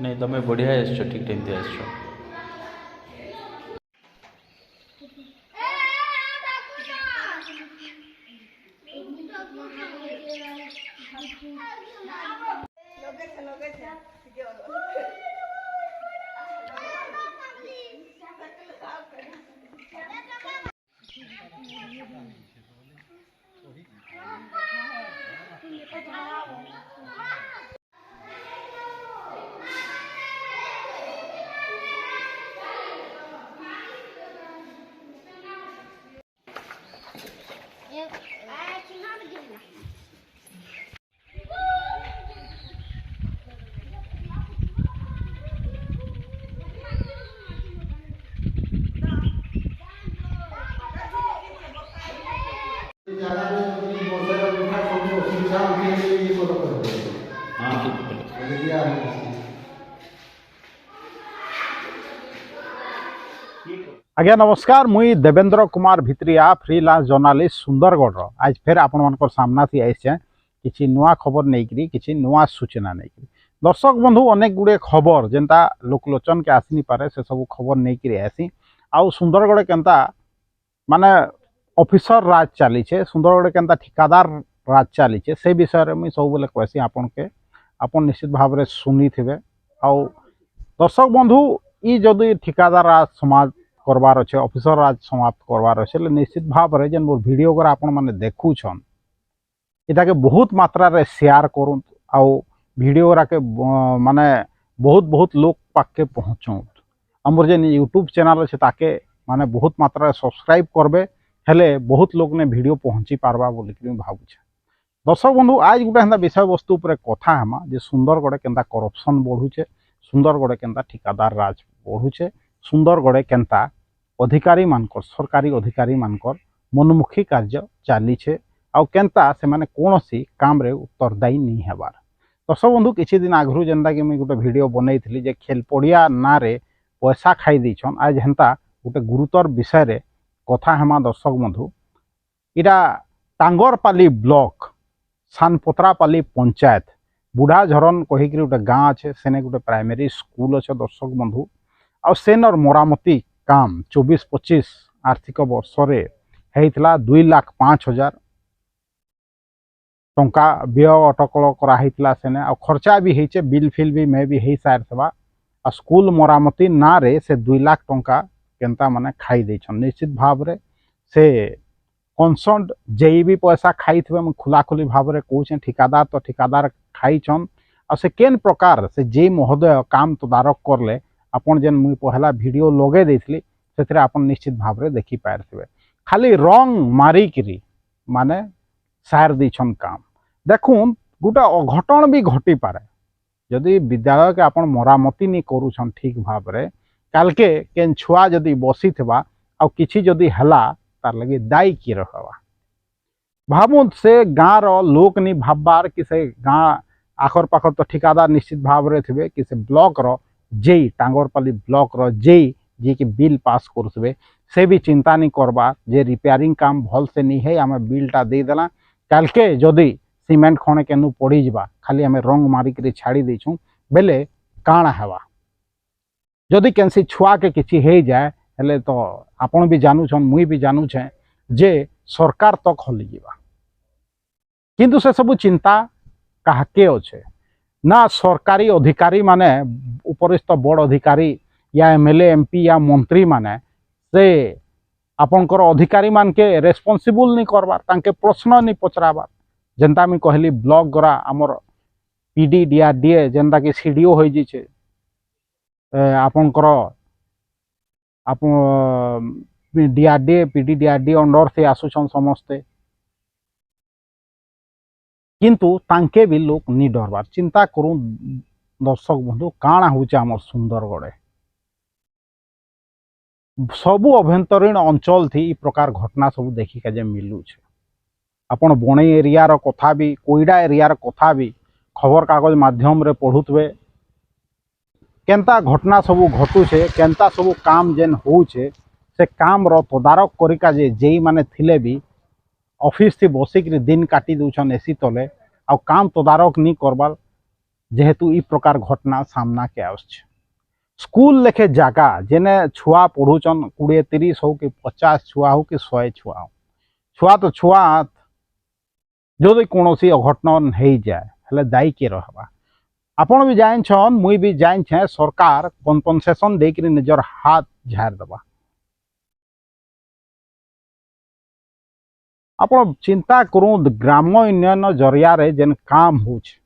नहीं तमें बढ़िया आस ठीक टाइम आस आज्ञा नमस्कार मुई देवेंद्र कुमार भित्रिया फ्रीलांस जर्नालिस्ट सुंदरगढ़ आज फिर आपण मान सामना थी आईचे किसी नुआ खबर नहीं किसी नुआ सूचना नहीं दर्शक बंधु अनेक गुड़े खबर जेनता लोकलोचन के आसनी पारे से सब खबर नहीं आसी आउ सुंदरगढ़ केनता माने ऑफिसर राज चली सुंदरगढ़ केनता ठिकादार राज चली से विषय मुझे सब बेले कहसी आपन के आपन निश्चित भाव में शुणी थे आउ दर्शक बंधु ई जदि ठिकादार राज समाज करवार अच्छे ऑफिसर राज समाप्त करवार अच्छे निश्चित भाव में जेन मोर वीडियो को आपण मैंने देखुछन इटा के बहुत मात्रा रे शेयर करूँ आउ वीडियो के माने बहुत बहुत लोग पाके पहुँचूँ आमर जेन यूट्यूब चैनल अच्छे ताके माने बहुत मात्रा रे सब्सक्राइब करबे हेले बहुत लोग ने वीडियो पहुँची पारबा बोलिक भावुछे। दर्शक बंधु आज गोटे हेन्ता विषय वस्तु पर कथा हेमा जे सुंदरगढ़ केनता करप्शन बढ़ुचे सुंदरगढ़ केनता ठिकादार राज बढ़ुचे सुंदरगढ़ केनता अधिकारी मानकर सरकारी अधिकारी मानकर मनमुखी कार्य चलीछे आउ केनता से माने कोनोसी काम रे उत्तरदायी नहीं हेबार। दर्शक बंधु किछि दिन आगरु जेनता कि मुई गोटे वीडियो बनैथिली जे खेल पड़िया ना रे पैसा खाई दैछन आज हेन्ता गोटे गुरुतर विषय रे कथा हेमा। दर्शक बंधु इटा टांगरपाली ब्लॉक सानपत्रापाली पंचायत बुढ़ा झरन कहीकि गोटे गाँ अच्छे सेने गोटे प्राइमरी स्कूल अच्छे। दर्शक बंधु आ सेनर मरामती काम 24-25 आर्थिक वर्ष होता 2,05,000 टंका व्यय अटकल कराइला सेने आ खर्चा भी होचे बिल फिल भी मे भी हो सारी आ स्कूल मरामती ना रे से 2 लाख टंका केनता माने खाई देछन। निश्चित भाव रे से कंसर्न जेई भी पैसा खाई थे मुझे खुलाखुली भाव में कहूँ ठिकादार तो ठिकादार खाईछन आ से केन प्रकार से जे महोदय काम तदारक करले आपन जेन मुई पहला वीडियो लगे देथिली सेथरे आपन निश्चित भाव में देखि पारथिबे खाली रंग मारिकरी माने सार दीछन काम देखुन गोटे अघटन भी घटी पारे जदि विद्यालय के आपन मरामती नहीं करूछन ठीक भाव में कालके केन छुआ जदि बसी थिबा आ किछि जदि हला तार लगे दायी किए रखवा भावुन से गाँव रोक नहीं भाबार कि से गाँ आखर पाखर तो ठिकादार निश्चित भाव में थे कि से ब्लॉक रो जेई टांगरपाली ब्लॉक रो जेई जी के बिल पास करुवे से भी चिंता नहीं करबा जे रिपेयरिंग काम भल से नहीं है आम बिलटा देदेला काल के जदि सीमेंट खणे केनु पड़ी जावा खाली आम रंग मारिक छाड़ी देछुं बेले काण हेवा जदि केनसी छुआ के किछि हो जाए हेले तो आपण भी जानूछन मुई भी जानूछे जे सरकार तक हली जीवा किंतु से सब चिंता काहके अच्छे ना सरकारी अधिकारी माने उपरिस्थ बड़ अधिकारी या एमएलए एमपी या मंत्री माने से आपनकर अधिकारी मान के रेस्पॉन्सिबल नहीं करबार तांके प्रश्न नहीं पचराबार जेनता मैं कहली ब्लॉक गरा आमर पीडी डीआरडीए जेनता कि सीडीओ हो जाइए आपनकर आप डीआरडीए पीडी डीआरडीए अंडर से आसुछन समस्ते किंतु तांके भी लोग नहीं डरबार चिंता करूँ। दर्शक बंधु काଣା होचे आमर सुंदरगढ़ सबु अभ्यंतरीण अंचल थी प्रकार घटना सब देखिका जे मिलूचे आपण बणई एरिया कथा भी कोईडा एरिया कथा भी खबर कागज माध्यम रे पढ़ुथबे केनता घटना सबू घटुछे केनता सबू काम जेन होउछे से काम रो तदारक करिका जे माने थिले भी ऑफिस थी बसिक दिन काटी दउछन एसी तले आ काम तदारक नहीं करबार जेहेतु ई प्रकार घटना सामना के आछे। स्कूल लेखे जगह जेने छुआ पढ़ुचन 20-30 हो कि 50 छुआ हो कि 100 छुआ हो छुआ तो छुआ जदि कौन अघटन हो जाए हेले दायी किए रहबा। आपण भी जान मुई भी जान सरकार कम्पनसेसन देकर निजर हाथ झाड़ देबा। आपण चिंता करूँ ग्राम उन्नयन जरिया रे जेन काम होछ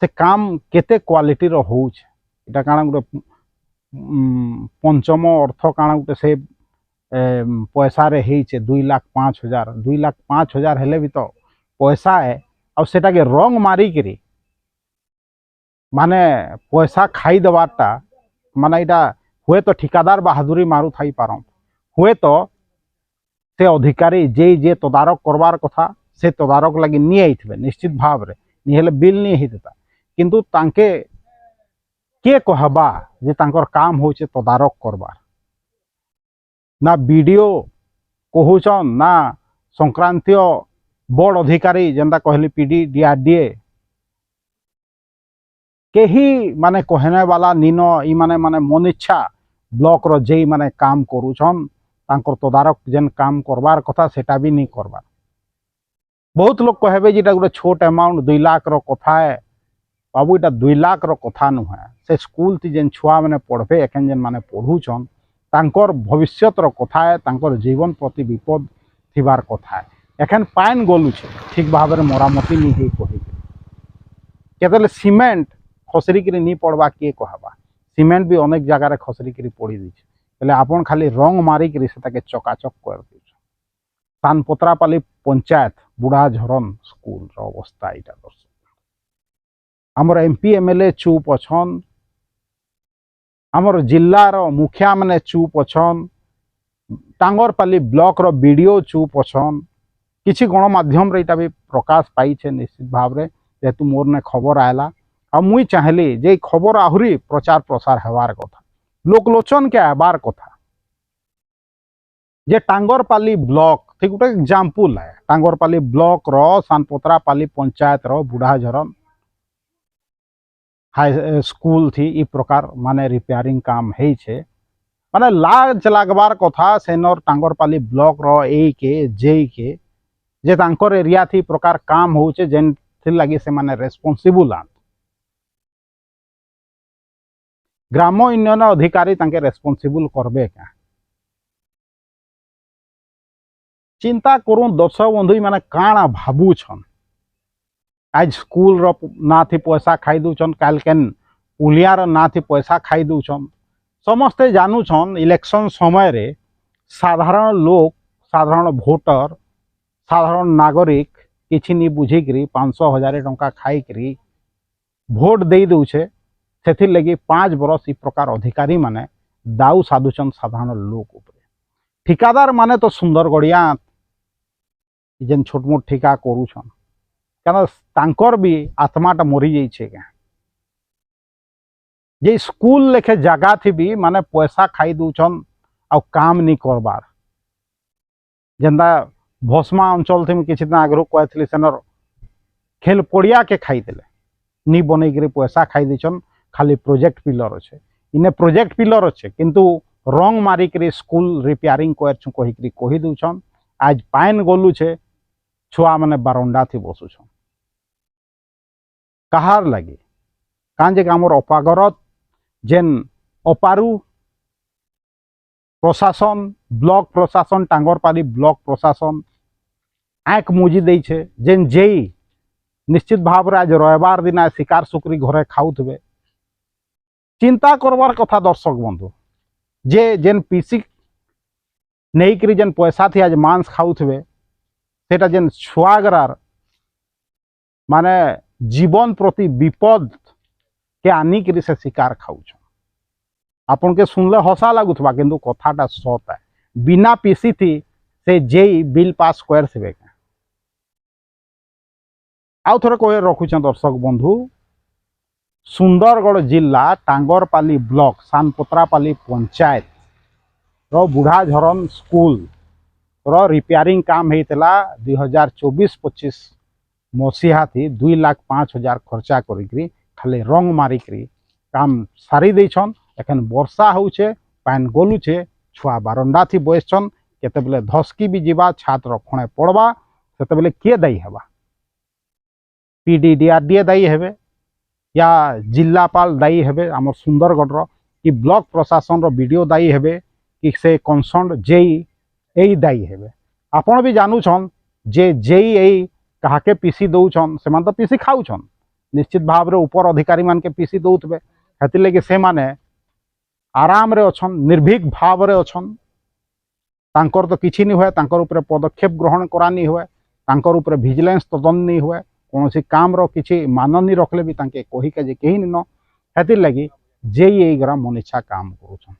से काम केते क्वालिटी रो होछ इटा काना गोटे पंचम अर्थ काना गोटे से पैसा रे हेचे 2,05,000 2,05,000 हेले भी तो पैसा है आ सेटा के रंग मारी करी माने पैसा खाई देवाटा माने इटा हुए तो ठिकादार बहादुरी मारू थाई पारन हुए तो से अधिकारी जे तदारक करवार कथा से तदारक लगी नहीं आइथिबे निश्चित भाव रे नहीं हेले बिल नहीं हेता किंतु तांके के कहबा जे तांकर काम होचे तदारक करवार ना वीडियो कहूचन ना संक्रांतीय बड़ अधिकारी जेंदा कहली पीडी डीआरडीए केही माने कहने वाला नीनो ई माने माने मन इच्छा ब्लॉक रो जे माने काम करूछन तांकर तदारक जेन काम करवार कथा सेटा भी नहीं करवार। बहुत लोग कहबे जेटा गोटे छोट अमाउंट 2 लाख रो कथा है बाबू इटा 2 लाख रो कथा नुहे से स्कूल थी जेन छुआ मैंने पढ़बे एखन जेन माने पढ़ुछन तांकर भविष्यत रो कथा है तांकर जीवन प्रति विपद थिबार कथा है एखन पाइन गलु छे ठीक भाव में मरामती नहीं है कहि केतले सीमेंट खसरी करी नहीं पड़वा किए कहबा सीमेंट भी अनेक जगह खसरी करी पड़ी दीछे पहले आपन खाली रंग मारी करी से ताके चकाचक कर दीछ। सानपत्रापाली पंचायत बुढ़ा झरन स्कूल रो अवस्था इटा दर्शक आमर एमपी एमएलए चुप अछन आमर जिल्लार मुखिया माने चुप अछन टांगरपाली ब्लॉक रो वीडियो चुप अछन किसी गणमाध्यम रे भी प्रकाश पाई छे निश्चित भाव रे जेतु मोर ने खबर आयला आ मुई चाहली जे खबर आहुरी प्रचार प्रसार हेबार कथा लोकलोचन के आबार कथा जे टांगरपाली ब्लॉक ठीक गोटे एग्जांपल है टांगरपाली ब्लॉक रो सानपत्रापाली पंचायत रो बुढ़ा झरन हाई स्कूल थी ई प्रकार माने रिपेयरिंग काम है छे माने लाज लागबार कथा सेनर टांगरपाली ब्लॉक रो ए के जे तांकर एरिया थी प्रकार काम होचे जेन थी लगी से माने रेस्पोंसिबल आन ग्राम उन्नयन अधिकारी तांके रेस्पोंसिबल करबे क्या चिंता करूँ दर्शक बंधु माने काना भाबू छन आज स्कूल रो ना थी पैसा खाई दउछन काल केन पुलिया रो ना थी पैसा खाई दउछन समस्ते जानू छन इलेक्शन समय रे साधारण लोग साधारण वोटर साधारण नागरिक किछि नहीं बुझिकी 500,000 टंका खाई भोट दे दउछे से लगी 5 बरस इ प्रकार अधिकारी माने दाऊ साधुचन साधारण लोक उपरे ठिकादार माने तो सुंदर गड़िया जेन छोट मोट ठिका करूछन क्या तांकर भी आत्माटा मरी जाइए क्या जे स्कूल लेखे जगह थी भी माने पैसा खाई दउछन आ काम नहीं करबार जेंदा भस्मा अंचल थी किसी दिन आगु कहती सेनर खेल पड़िया के खाई देले नी बनई पैसा खाई देछन खाली प्रोजेक्ट पिलर अच्छे इने प्रोजेक्ट पिलर अच्छे किंतु रंग मारिक स्कूल रिपेयरिंग कही दउछन आज पाइन गलु छे छुआ माने बारंडा थी बसुछन कहार लगी कांजे आमर अपागरत जेन अपारू प्रशासन ब्लॉक प्रशासन टांगरपाली ब्लॉक प्रशासन आँख मुजी दे जेन जेई निश्चित भाव रे आज रविवार दिन शिकार सुकरी घरे खाऊे चिंता करवार कथा दर्शक बंधु जे जेन पीसी नहीं करी जेन पैसा थी आज मांस खाऊे सेटा जेन छुआगरार माने जीवन प्रति विपद के आनिक से शिकार खाऊछ आपन के सुनले हसा लगुवा किंतु कथाटा सत है बिना पीसी थी से जेई बिल पास कर आउ थे कह रखुचे दर्शक बंधु सुंदरगढ़ जिला टांगरपाली ब्लॉक सानपत्रापाली पंचायत रो बुढ़ाझरन स्कूल रो रिपेयरिंग काम होता 2024-25 मसीहा थी 2,05,000 खर्चा करी खाली रंग मारिकी काम सारी देछन। एखन वर्षा होचे पान गलुचे छुआ बारंडा थी बसछन केतेबेले धसकी भी जीवा छात्र खणे पड़वा सेतेबेले किए दायी हेबा पीडीडीआरडीए दायी हेबे या जिलापाल दायी हेबे आम सुंदरगढ़ कि ब्लॉक प्रशासन रो वीडियो दायी हेबे कि से कंसर्न जेई एई दायी हेबे। आपण भी जानूछन जे जेई एई काहाके पीसी दौछन से तो पीसी खाऊछन निश्चित भाव रे ऊपर अधिकारी मान के पीसी दौथबे हेति लगे से माने आराम रे अछन निर्भीक भाव रे अछन तांकर तो किछि नहीं हुए तांकर ऊपर पदक्षेप ग्रहण करानी हुए तांकर ऊपर विजिलेंस तदन नहीं हुए कौन सी काम रो किछि मान नहीं रखले भी तांके कही के जे कहीं न हेति लगी जेई एई गरा मन इच्छा काम करूछन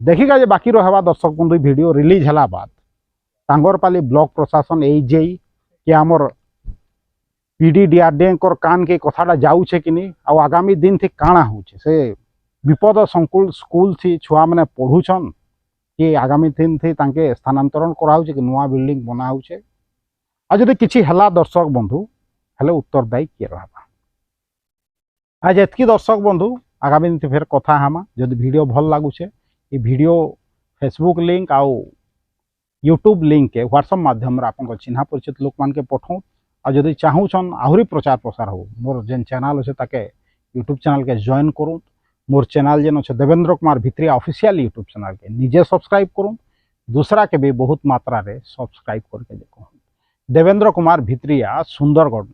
देखिका जे बाकी रहबा दर्शक बंधु वीडियो रिलीज हला बाद टांगरपाली ब्लॉक प्रशासन एई जेई कि आमर पीडीडीआरडीए कान के कथाटा जाऊे कि नहीं आ आगामी दिन थी काଣା होचे से विपद संकुल स्कूल थी छुआ मैंने पढ़ुछन कि आगामी दिन थी तांके स्थानांतरण कराउचे कि नुआ बिल्डिंग बना होचे आ जदि किछि हला दर्शक बंधु हेले उत्तरदायी किए रहबा आज एतकी दर्शक बंधु आगामी दिन फिर कथा हमा जदि वीडियो भल लागुचे ये वीडियो फेसबुक लिंक आउ यूट्यूब लिंक के व्हाट्सएप माध्यम आपन चिन्हा परिचित लोक मान के पठाऊँ आ जदि चाहूछन आहुरी प्रचार प्रसार हो मोर जेन चैनल अच्छे ताके यूट्यूब चैनल के जॉइन करूँ मोर चैनल जेन अच्छे Devendra Kumar Bhitriya official YouTube channel के निजे सब्सक्राइब करूँ दूसरा के भी बहुत मात्रा रे सब्सक्राइब करके देखो देवेंद्र कुमार भित्रिया सुंदरगढ़